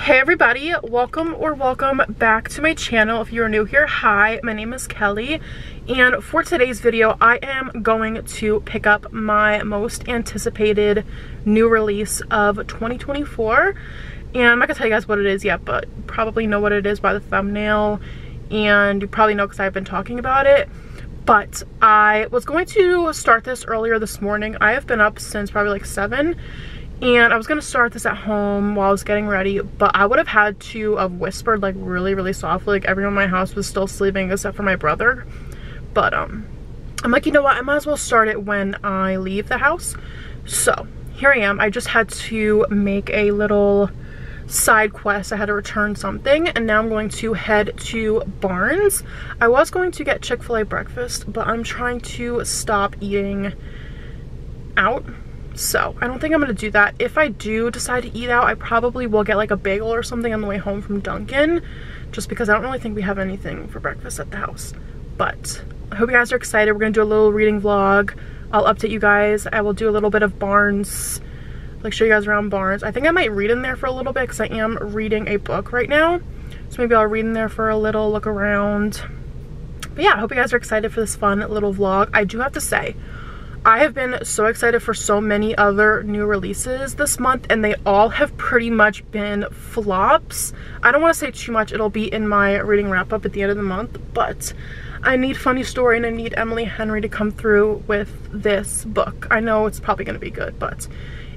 Hey everybody, welcome back to my channel. If you're new here, hi, my name is Kelly, and for today's video I am going to pick up my most anticipated new release of 2024, and I'm not gonna tell you guys what it is yet, but you probably know what it is by the thumbnail, and you probably know because I've been talking about it. But I was going to start this earlier this morning. I have been up since probably like 7, and I was gonna start this at home while I was getting ready, but I would have had to have whispered like really softly. Like everyone in my house was still sleeping except for my brother. But I'm like, you know what, I might as well start it when I leave the house. So here I am. I just had to make a little side quest. I had to return something, and now I'm going to head to Barnes. I was going to get Chick-fil-A breakfast, but I'm trying to stop eating out. So I don't think I'm gonna do that. If I do decide to eat out, I probably will get like a bagel or something on the way home from Dunkin', just because I don't really think we have anything for breakfast at the house. But I hope you guys are excited. We're gonna do a little reading vlog. I'll update you guys. I will do a little bit of Barnes, like show you guys around Barnes. I think I might read in there for a little bit because I am reading a book right now. So maybe I'll read in there for a little, look around. But yeah, I hope you guys are excited for this fun little vlog. I do have to say, I have been so excited for so many other new releases this month, and they all have pretty much been flops. I don't want to say too much. It'll be in my reading wrap up at the end of the month, but I need Funny Story and I need Emily Henry to come through with this book. I know it's probably going to be good, but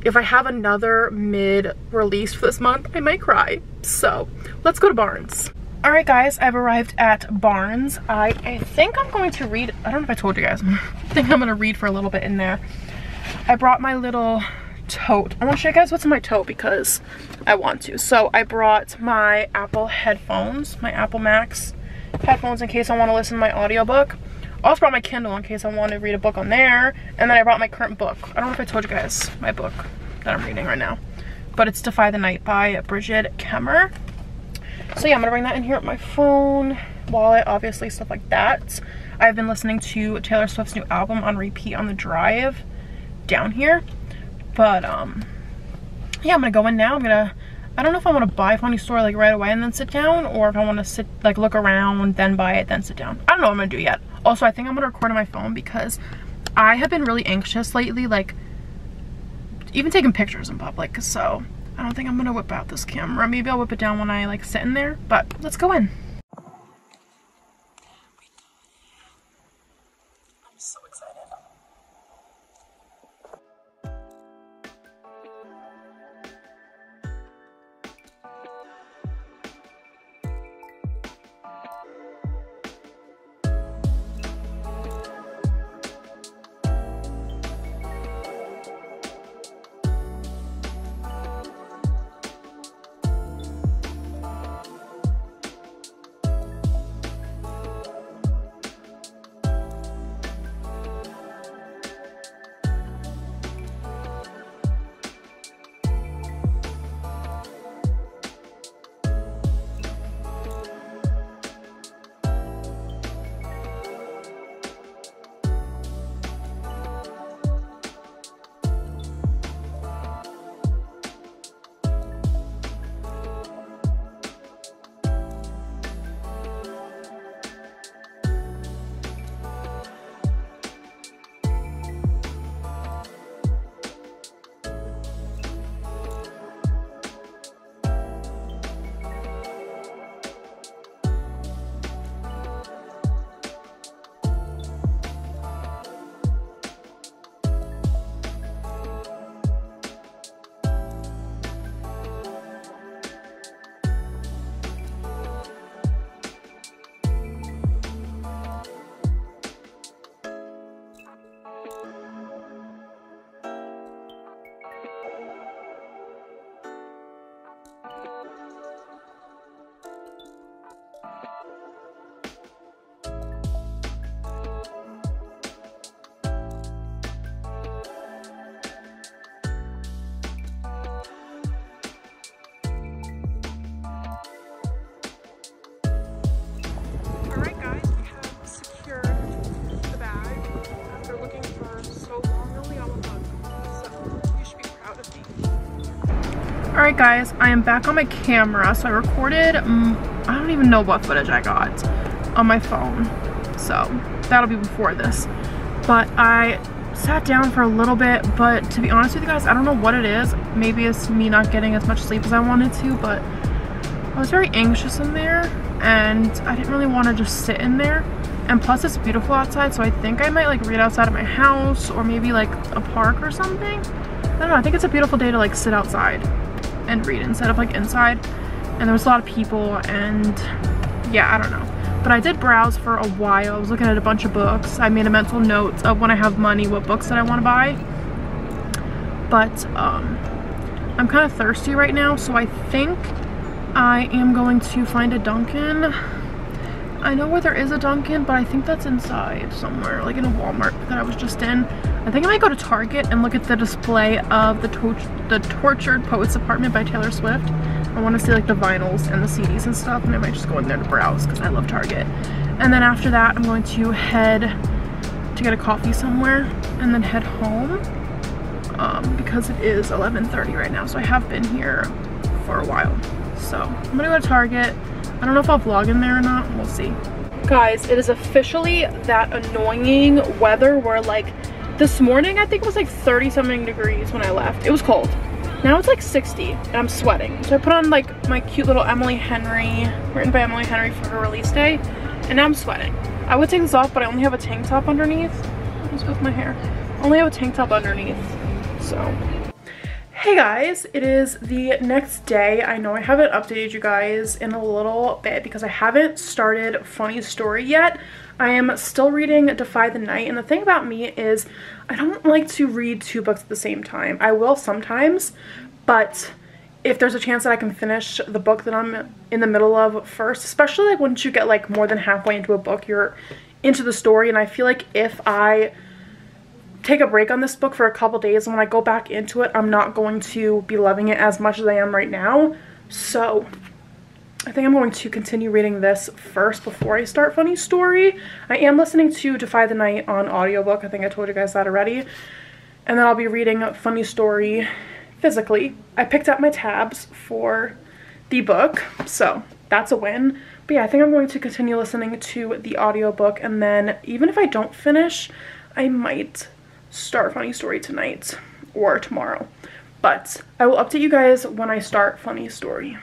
if I have another mid release for this month, I might cry. So let's go to Barnes. Alright guys, I've arrived at Barnes. I think I'm going to read, I don't know if I told you guys, I think I'm going to read for a little bit in there. I brought my little tote. I want to show you guys what's in my tote because I want to. So I brought my Apple headphones, my Apple Max headphones in case I want to listen to my audiobook. I also brought my Kindle in case I want to read a book on there. And then I brought my current book. I don't know if I told you guys my book that I'm reading right now, but it's Defy the Night by Bridget Kemmer. So yeah, I'm gonna bring that in here with my phone, wallet, obviously, stuff like that. I've been listening to Taylor Swift's new album on repeat on the drive down here. But yeah, I'm gonna go in now. I don't know if I want to buy Funny Story like right away and then sit down, or if I want to sit, like look around, then buy it, then sit down. I don't know what I'm gonna do yet. Also, I think I'm gonna record on my phone because I have been really anxious lately, like even taking pictures in public, so I don't think I'm gonna whip out this camera. Maybe I'll whip it down when I like sit in there, but let's go in. I'm so excited. Alright guys, I am back on my camera. So I recorded, I don't even know what footage I got on my phone. So that'll be before this. But I sat down for a little bit, but to be honest with you guys, I don't know what it is. Maybe it's me not getting as much sleep as I wanted to, but I was very anxious in there and I didn't really want to just sit in there. And plus it's beautiful outside, so I think I might like read outside of my house or maybe like a park or something. I don't know, I think it's a beautiful day to like sit outside and read instead of like inside. And there was a lot of people and yeah, I don't know. But I did browse for a while. I was looking at a bunch of books. I made a mental note of when I have money what books that I want to buy. But I'm kind of thirsty right now, so I think I am going to find a Dunkin'. I know where there is a Dunkin', but I think that's inside somewhere, like in a Walmart that I was just in. I think I might go to Target and look at the display of the Tortured Poets Apartment by Taylor Swift. I want to see like the vinyls and the CDs and stuff, and I might just go in there to browse because I love Target. And then after that, I'm going to head to get a coffee somewhere and then head home because it is 11:30 right now, so I have been here for a while. So I'm gonna go to Target. I don't know if I'll vlog in there or not. We'll see. Guys, it is officially that annoying weather where like this morning I think it was like 30 something degrees when I left. It was cold. Now it's like 60 and I'm sweating. So I put on like my cute little Emily Henry, written by Emily Henry for her release day, and now I'm sweating. I would take this off, but I only have a tank top underneath. What's with my hair? I only have a tank top underneath, so. Hey guys, it is the next day. I know I haven't updated you guys in a little bit because I haven't started Funny Story yet. I am still reading Defy the Night, and the thing about me is I don't like to read two books at the same time. I will sometimes, but if there's a chance that I can finish the book that I'm in the middle of first, especially like once you get like more than halfway into a book, you're into the story, and I feel like if I take a break on this book for a couple days and when I go back into it, I'm not going to be loving it as much as I am right now. So I think I'm going to continue reading this first before I start Funny Story. I am listening to Defy the Night on audiobook. I think I told you guys that already. And then I'll be reading Funny Story physically. I picked up my tabs for the book, so that's a win. But yeah, I think I'm going to continue listening to the audiobook, and then even if I don't finish, I might start Funny Story tonight or tomorrow. But I will update you guys when I start Funny Story.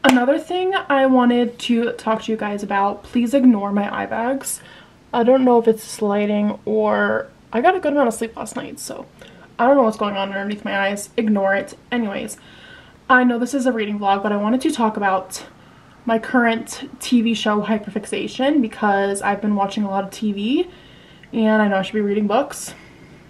Another thing I wanted to talk to you guys about, please ignore my eye bags. I don't know if it's lighting or I got a good amount of sleep last night, so I don't know what's going on underneath my eyes. Ignore it. Anyways, I know this is a reading vlog, but I wanted to talk about my current TV show hyperfixation because I've been watching a lot of TV and I know I should be reading books.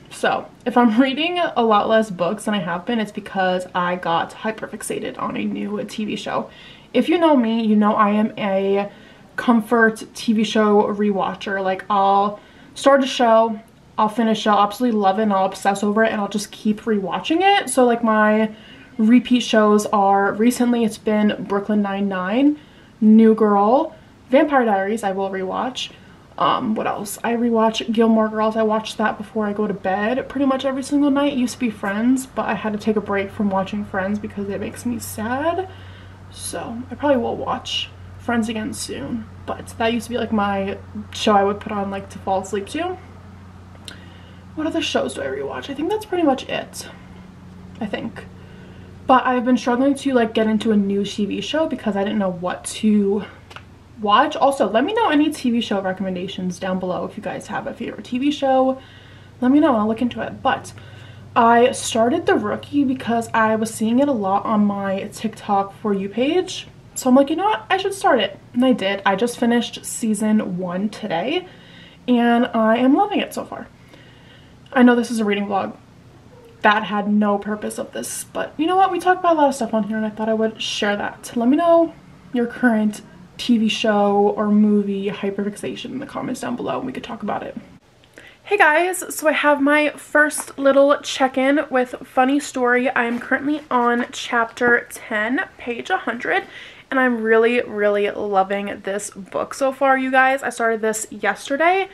So if I'm reading a lot less books than I have been, it's because I got hyperfixated on a new TV show. If you know me, you know I am a comfort TV show rewatcher. Like, I'll start a show, I'll finish it, I'll absolutely love it, and I'll obsess over it, and I'll just keep rewatching it. So like my repeat shows are, recently it's been Brooklyn Nine-Nine, New Girl, Vampire Diaries I will rewatch. What else? I rewatch Gilmore Girls. I watch that before I go to bed pretty much every single night. It used to be Friends, but I had to take a break from watching Friends because it makes me sad. So I probably will watch Friends again soon, but that used to be like my show I would put on like to fall asleep to. What other shows do I rewatch? I think that's pretty much it, I think. But I've been struggling to like get into a new TV show because I didn't know what to watch. Also, let me know any TV show recommendations down below. If you guys have a favorite TV show, let me know. I'll look into it. But I started The Rookie because I was seeing it a lot on my TikTok For You page. So I'm like, you know what? I should start it. And I did. I just finished season 1 today and I am loving it so far. I know this is a reading vlog. That had no purpose of this, but you know what? We talk about a lot of stuff on here and I thought I would share that. Let me know your current TV show or movie hyperfixation in the comments down below and we could talk about it. Hey guys, so I have my first little check-in with Funny Story. I am currently on chapter 10, page 100, and I'm really loving this book so far, you guys. I started this yesterday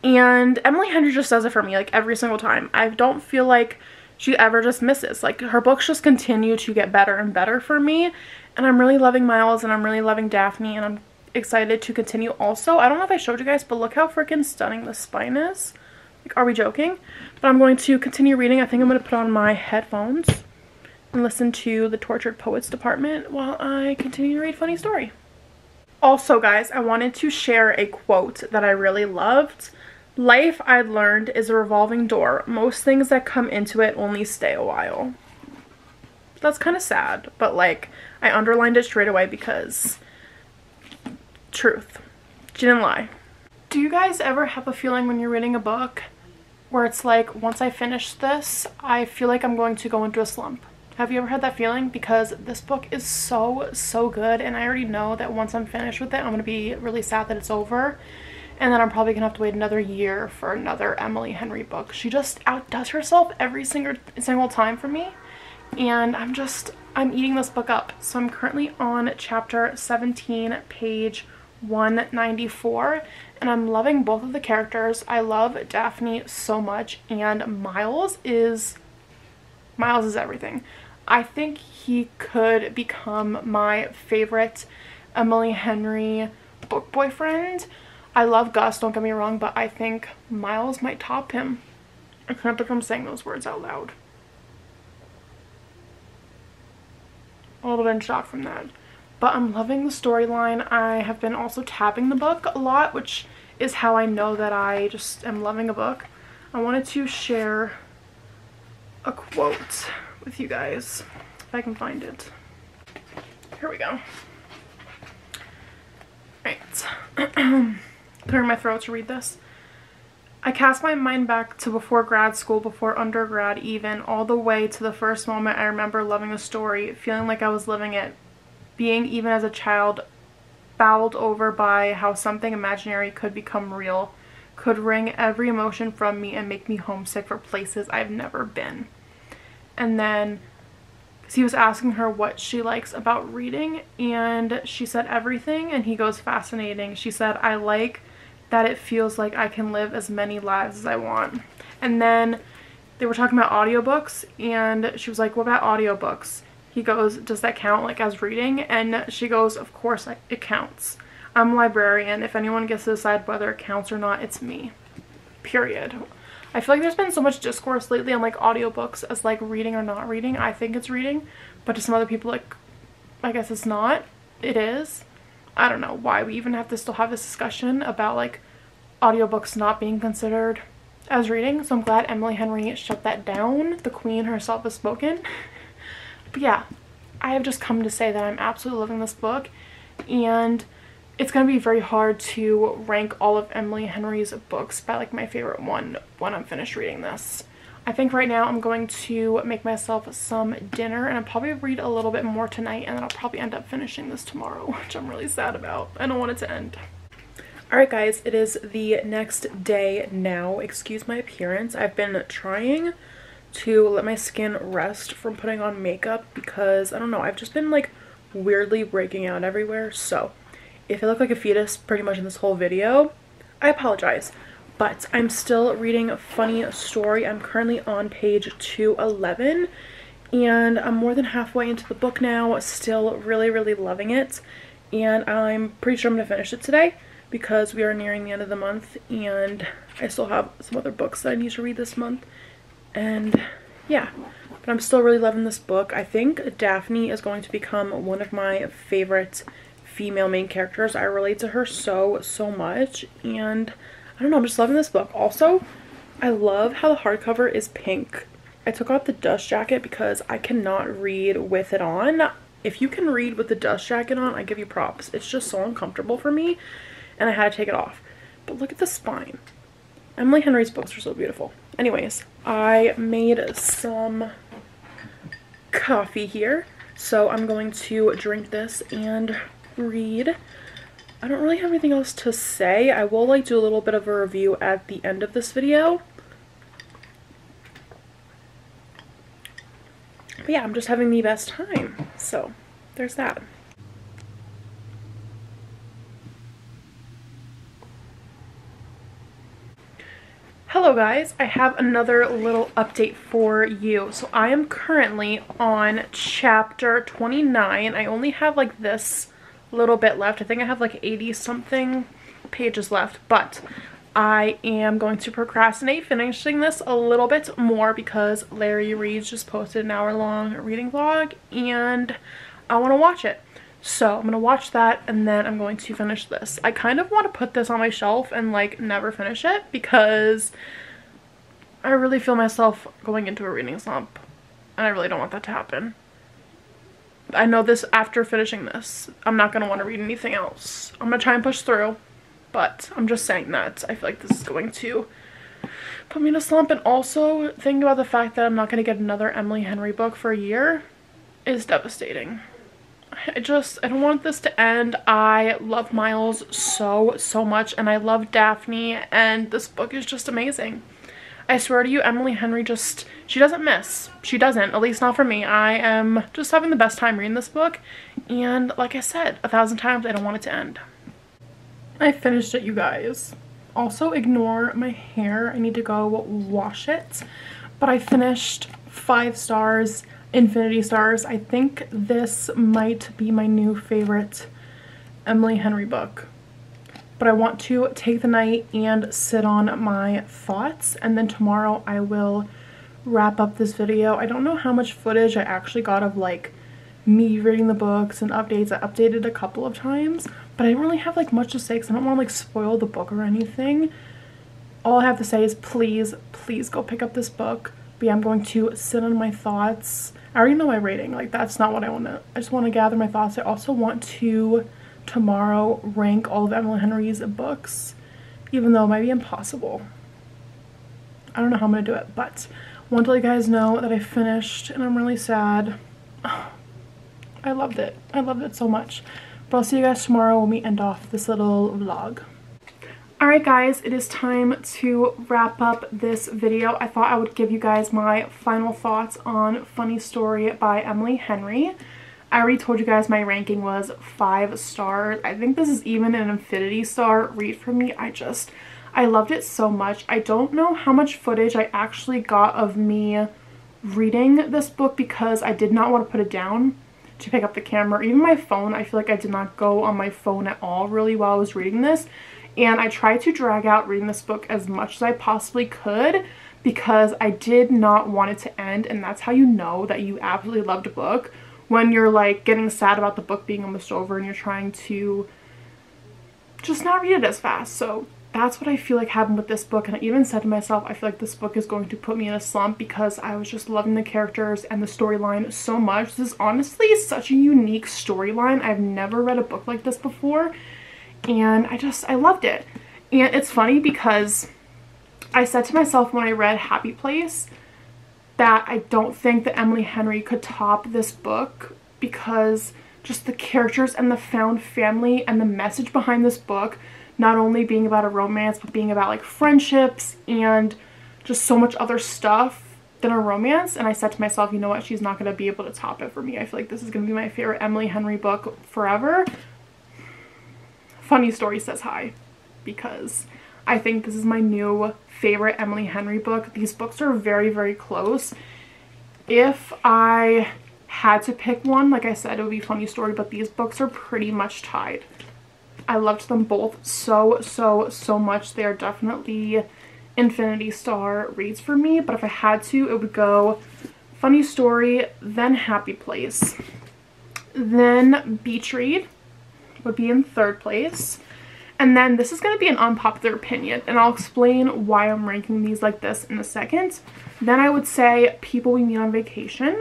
and Emily Henry just does it for me like every single time. I don't feel like she ever just misses. Like, her books just continue to get better and better for me, and I'm really loving Miles, and I'm really loving Daphne, and I'm excited to continue. Also, I don't know if I showed you guys, but look how freaking stunning the spine is. Like, are we joking? But I'm going to continue reading. I think I'm going to put on my headphones and listen to the Tortured Poets Department while I continue to read Funny Story. Also, guys, I wanted to share a quote that I really loved. Life, I'd learned, is a revolving door. Most things that come into it only stay a while. That's kind of sad, but like, I underlined it straight away because truth. She didn't lie. Do you guys ever have a feeling when you're reading a book where it's like, once I finish this, I feel like I'm going to go into a slump? Have you ever had that feeling? Because this book is so good, and I already know that once I'm finished with it, I'm going to be really sad that it's over, and then I'm probably going to have to wait another year for another Emily Henry book. She just outdoes herself every single time for me, and I'm eating this book up. So I'm currently on chapter 17, page 194, and I'm loving both of the characters. I love Daphne so much, and Miles is everything. I think he could become my favorite Emily Henry book boyfriend. I love Gus, don't get me wrong, but I think Miles might top him. I can't believe I'm saying those words out loud. A little bit in shock from that. But I'm loving the storyline. I have been also tabbing the book a lot, which is how I know that I just am loving a book. I wanted to share a quote with you guys, if I can find it. Here we go. Right. Clearing my throat to read this. I cast my mind back to before grad school, before undergrad even, all the way to the first moment I remember loving a story, feeling like I was living it, being, even as a child, bowled over by how something imaginary could become real, could wring every emotion from me and make me homesick for places I've never been. And then, because he was asking her what she likes about reading, and she said everything, and he goes, fascinating. She said, I like that it feels like I can live as many lives as I want. And then they were talking about audiobooks, and she was like, what about audiobooks? He goes, does that count like as reading? And she goes, of course it counts. I'm a librarian. If anyone gets to decide whether it counts or not, it's me. Period. I feel like there's been so much discourse lately on like audiobooks as like reading or not reading. I think it's reading, but to some other people, like, I guess it's not. It is. I don't know why we even have to still have this discussion about like audiobooks not being considered as reading. So I'm glad Emily Henry shut that down. The queen herself has spoken. But yeah, I have just come to say that I'm absolutely loving this book, and it's going to be very hard to rank all of Emily Henry's books by like my favorite one when I'm finished reading this. I think right now I'm going to make myself some dinner, and I'll probably read a little bit more tonight, and then I'll probably end up finishing this tomorrow, which I'm really sad about. I don't want it to end. Alright guys, it is the next day now. Excuse my appearance. I've been trying to let my skin rest from putting on makeup because, I don't know, I've just been like weirdly breaking out everywhere. So if I look like a fetus pretty much in this whole video, I apologize. But I'm still reading Funny Story. I'm currently on page 211, and I'm more than halfway into the book now. Still really loving it, and I'm pretty sure I'm gonna finish it today because we are nearing the end of the month, and I still have some other books that I need to read this month. And yeah, but I'm still really loving this book. I think Daphne is going to become one of my favorite female main characters. I relate to her so much, and I don't know, I'm just loving this book. Also, I love how the hardcover is pink. I took off the dust jacket because I cannot read with it on. If you can read with the dust jacket on, I give you props. It's just so uncomfortable for me, and I had to take it off. But look at the spine. Emily Henry's books are so beautiful. Anyways, I made some coffee here, so I'm going to drink this and read. I don't really have anything else to say. I will like do a little bit of a review at the end of this video. But yeah, I'm just having the best time. So there's that. Hello guys, I have another little update for you. So I am currently on chapter 29. I only have like this little bit left. I think I have like 80 something pages left, but I am going to procrastinate finishing this a little bit more because Larry Reed just posted an hour-long reading vlog and I want to watch it. So I'm going to watch that and then I'm going to finish this. I kind of want to put this on my shelf and like never finish it because I really feel myself going into a reading slump and I really don't want that to happen. I know this after finishing this, I'm not going to want to read anything else. I'm going to try and push through, but I'm just saying that I feel like this is going to put me in a slump. And also thinking about the fact that I'm not going to get another Emily Henry book for a year is devastating. I don't want this to end. I love Miles so much and I love Daphne and this book is just amazing. I swear to you, Emily Henry she doesn't miss. She doesn't, at least not for me. I am just having the best time reading this book and like I said 1,000 times, I don't want it to end. I finished it, you guys. Also ignore my hair. I need to go wash it. But I finished 5 stars. Infinity stars. I think this might be my new favorite Emily Henry book. But I want to take the night and sit on my thoughts, and then tomorrow I will wrap up this video. I don't know how much footage I actually got of like me reading the books and updates. I updated a couple of times, but I didn't really have like much to say because I don't want to like spoil the book or anything. All I have to say is please go pick up this book. But yeah, I'm going to sit on my thoughts. I already know my rating, like that's not what I want to, I just want to gather my thoughts. I also want to tomorrow rank all of Emily Henry's books, even though it might be impossible. I don't know how I'm going to do it, but I want to let you guys know that I finished and I'm really sad. I loved it. I loved it so much. But I'll see you guys tomorrow when we end off this little vlog. Alright guys, it is time to wrap up this video. I thought I would give you guys my final thoughts on Funny Story by Emily Henry. I already told you guys my ranking was 5 stars. I think this is even an infinity star read for me. I loved it so much. I don't know how much footage I actually got of me reading this book because I did not want to put it down to pick up the camera. Even my phone, I feel like I did not go on my phone at all really while I was reading this. And I tried to drag out reading this book as much as I possibly could because I did not want it to end. And that's how you know that you absolutely loved a book, when you're like getting sad about the book being almost over and you're trying to just not read it as fast. So that's what I feel like happened with this book. And I even said to myself, I feel like this book is going to put me in a slump because I was just loving the characters and the storyline so much. This is honestly such a unique storyline. I've never read a book like this before. And I loved it. And it's funny because I said to myself when I read Happy Place that I don't think that Emily Henry could top this book because just the characters and the found family and the message behind this book, not only being about a romance but being about like friendships and just so much other stuff than a romance. And I said to myself, you know what, she's not going to be able to top it for me. I feel like this is going to be my favorite Emily Henry book forever. Funny Story says hi because I think this is my new favorite Emily Henry book. These books are very close. If I had to pick one, like I said, it would be Funny Story, but these books are pretty much tied. I loved them both so much. They are definitely infinity star reads for me, but if I had to, it would go Funny Story, then Happy Place, then Beach Read would be in 3rd place. And then this is going to be an unpopular opinion, and I'll explain why I'm ranking these like this in a second. Then I would say People We Meet on Vacation,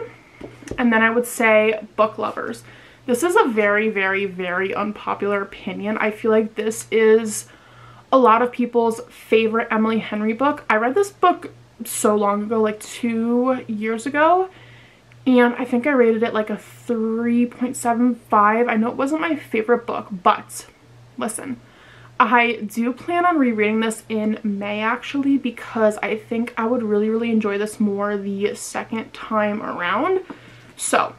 and then I would say Book Lovers. This is a very unpopular opinion. I feel like this is a lot of people's favorite Emily Henry book. I read this book so long ago, like 2 years ago, and I think I rated it like a 3.75. I know it wasn't my favorite book, but listen, I do plan on rereading this in May actually because I think I would really enjoy this more the second time around. So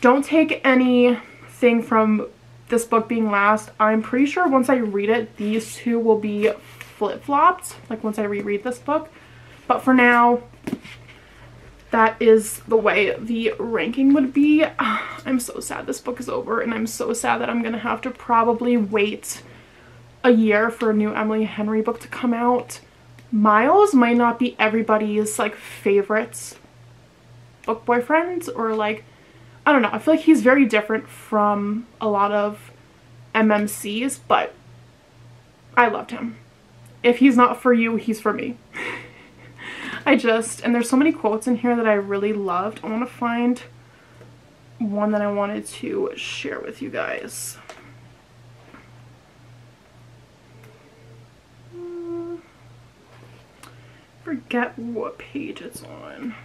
don't take anything from this book being last. I'm pretty sure once I read it, these two will be flip-flopped, like once I reread this book. But for now, that is the way the ranking would be. I'm so sad this book is over, and I'm so sad that I'm gonna have to probably wait a year for a new Emily Henry book to come out. Miles might not be everybody's like favorite book boyfriend, or like, I don't know, I feel like he's very different from a lot of MMCs, but I loved him. If he's not for you, he's for me. And there's so many quotes in here that I really loved. I want to find one that I wanted to share with you guys. Forget what page it's on.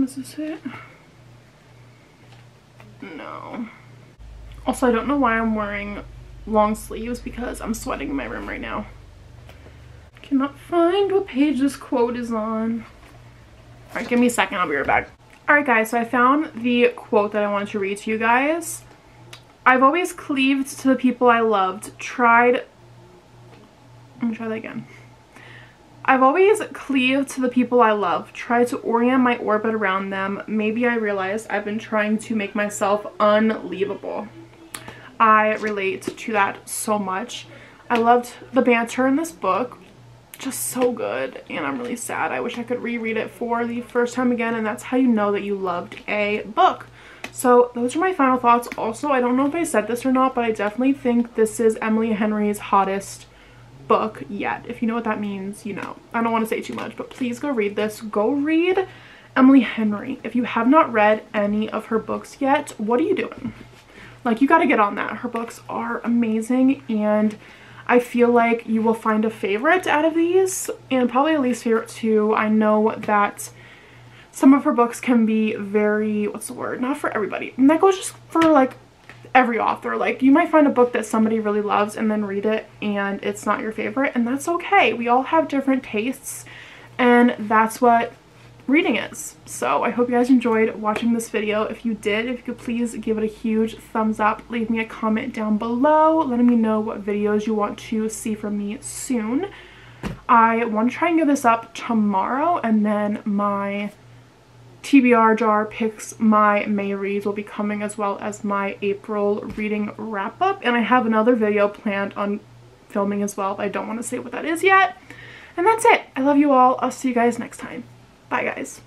Is this it? No. Also, I don't know why I'm wearing long sleeves, because I'm sweating in my room right now. Cannot find what page this quote is on. Alright, give me a second, I'll be right back. Alright guys, so I found the quote that I wanted to read to you guys. I've always cleaved to the people I loved, Let me try that again. I've always cleaved to the people I love, tried to orient my orbit around them. Maybe I realized I've been trying to make myself unleavable. I relate to that so much. I loved the banter in this book. Just so good, and I'm really sad. I wish I could reread it for the first time again, and that's how you know that you loved a book. So those are my final thoughts. Also, I don't know if I said this or not, but I definitely think this is Emily Henry's hottest book yet. If you know what that means, you know. I don't want to say too much, but please go read this. Go read Emily Henry. If you have not read any of her books yet, what are you doing? Like, you got to get on that. Her books are amazing, and I feel like you will find a favorite out of these, and probably a least favorite too. I know that some of her books can be very, what's the word? Not for everybody. And that goes just for like every author. Like, you might find a book that somebody really loves and then read it and it's not your favorite, and that's okay. We all have different tastes, and that's what reading is. So I hope you guys enjoyed watching this video. If you did, if you could please give it a huge thumbs up, leave me a comment down below letting me know what videos you want to see from me soon. I want to try and give this up tomorrow, and then my TBR jar picks my May reads will be coming, as well as my April reading wrap up, and I have another video planned on filming as well, but I don't want to say what that is yet. And that's it. I love you all. I'll see you guys next time. Bye guys.